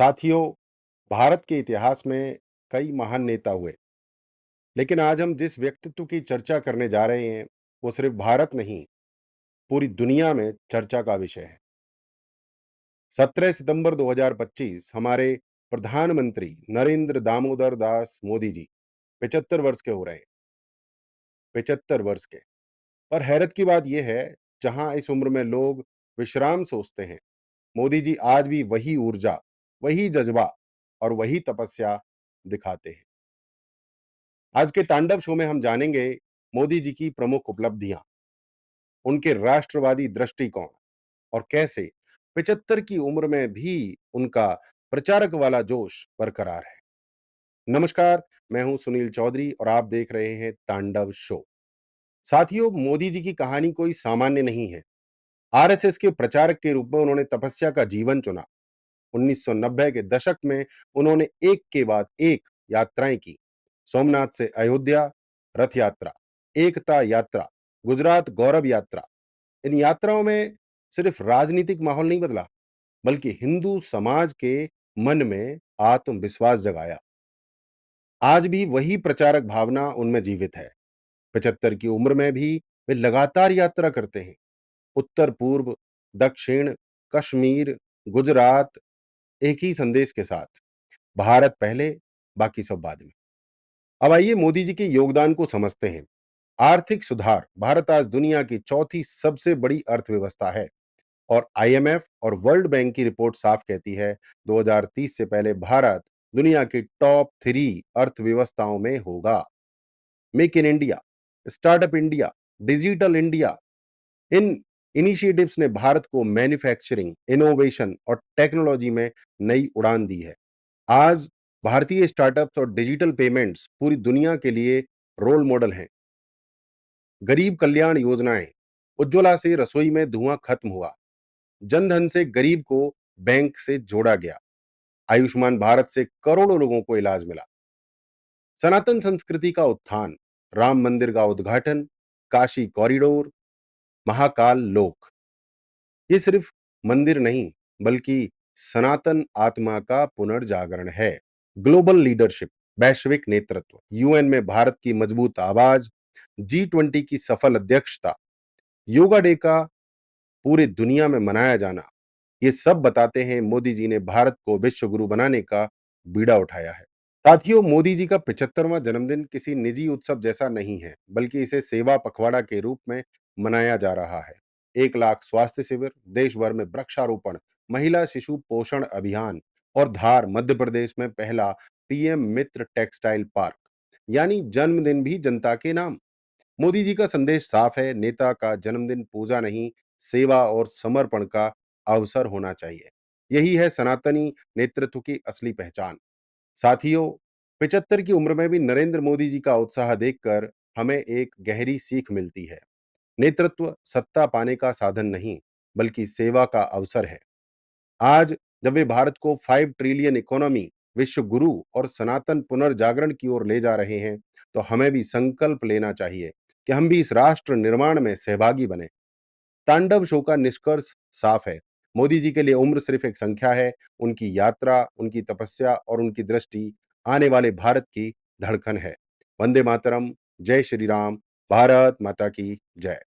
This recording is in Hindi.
साथियों, भारत के इतिहास में कई महान नेता हुए, लेकिन आज हम जिस व्यक्तित्व की चर्चा करने जा रहे हैं, वो सिर्फ भारत नहीं, पूरी दुनिया में चर्चा का विषय है। 17 सितंबर 2025 हमारे प्रधानमंत्री नरेंद्र दामोदर दास मोदी जी 75 वर्ष के हो रहे हैं। 75 वर्ष के। पर हैरत की बात यह है, जहां इस उम्र में लोग विश्राम सोचते हैं, मोदी जी आज भी वही ऊर्जा, वही जज्बा और वही तपस्या दिखाते हैं। आज के तांडव शो में हम जानेंगे मोदी जी की प्रमुख उपलब्धियां, उनके राष्ट्रवादी दृष्टिकोण और कैसे 75 की उम्र में भी उनका प्रचारक वाला जोश बरकरार है। नमस्कार, मैं हूं सुनील चौधरी और आप देख रहे हैं तांडव शो। साथियों, मोदी जी की कहानी कोई सामान्य नहीं है। आरएसएस के प्रचारक के रूप में उन्होंने तपस्या का जीवन चुना। 1990 के दशक में उन्होंने एक के बाद एक यात्राएं की। सोमनाथ से अयोध्या रथ यात्रा, एकता यात्रा, गुजरात गौरव यात्रा। इन यात्राओं में सिर्फ राजनीतिक माहौल नहीं बदला, बल्कि हिंदू समाज के मन में आत्मविश्वास जगाया। आज भी वही प्रचारक भावना उनमें जीवित है। 75 की उम्र में भी वे लगातार यात्रा करते हैं। उत्तर पूर्व, दक्षिण, कश्मीर, गुजरात, एक ही संदेश के साथ, भारत पहले, बाकी सब बाद में। अब आइए मोदी जी के योगदान को समझते हैं। आर्थिक सुधार, भारत आज दुनिया की चौथी सबसे बड़ी अर्थव्यवस्था है और आईएमएफ और वर्ल्ड बैंक की रिपोर्ट साफ कहती है 2030 से पहले भारत दुनिया की टॉप 3 अर्थव्यवस्थाओं में होगा। Make in India, startup India, digital India, in initiatives ने भारत को मैन्युफैक्चरिंग, इनोवेशन और टेक्नोलॉजी में नई उड़ान दी है। आज भारतीय स्टार्टअप्स और डिजिटल पेमेंट्स पूरी दुनिया के लिए रोल मॉडल हैं। गरीब कल्याण योजनाएं, उज्ज्वला से रसोई में धुआं खत्म हुआ, जन धन से गरीब को बैंक से जोड़ा गया, आयुष्मान भारत से करोड़ों लोगों को इलाज मिला। सनातन संस्कृति का उत्थान, राम मंदिर का उद्घाटन, काशी कॉरिडोर, महाकाल लोक, ये सिर्फ मंदिर नहीं, बल्कि सनातन आत्मा का पुनर्जागरण है। ग्लोबल लीडरशिप, वैश्विक नेतृत्व, यूएन में भारत की मजबूत आवाज, G20 की सफल अध्यक्षता, योगा डे का पूरी दुनिया में मनाया जाना, ये सब बताते हैं मोदी जी ने भारत को विश्व गुरु बनाने का बीड़ा उठाया है। साथियों, मोदी जी का 75वां जन्मदिन किसी निजी उत्सव जैसा नहीं है, बल्कि इसे सेवा पखवाड़ा के रूप में मनाया जा रहा है। 1 लाख स्वास्थ्य शिविर, देश भर में वृक्षारोपण, महिला शिशु पोषण अभियान और धार मध्य प्रदेश में पहला पीएम मित्र टेक्सटाइल पार्क, यानी जन्मदिन भी जनता के नाम। मोदी जी का संदेश साफ है, नेता का जन्मदिन पूजा नहीं, सेवा और समर्पण का अवसर होना चाहिए। यही है सनातनी नेतृत्व की असली पहचान। साथियों, 75 की उम्र में भी नरेंद्र मोदी जी का उत्साह देखकर हमें एक गहरी सीख मिलती है। नेतृत्व सत्ता पाने का साधन नहीं, बल्कि सेवा का अवसर है। आज जब वे भारत को 5 ट्रिलियन इकोनॉमी, विश्व गुरु और सनातन पुनर्जागरण की ओर ले जा रहे हैं, तो हमें भी संकल्प लेना चाहिए कि हम भी इस राष्ट्र निर्माण में सहभागी बने। तांडव शो का निष्कर्ष साफ है। मोदी जी के लिए उम्र सिर्फ एक संख्या है, उनकी यात्रा, उनकी तपस्या और उनकी दृष्टि आने वाले भारत की धड़कन है। वंदे मातरम, जय श्री राम, भारत माता की जय।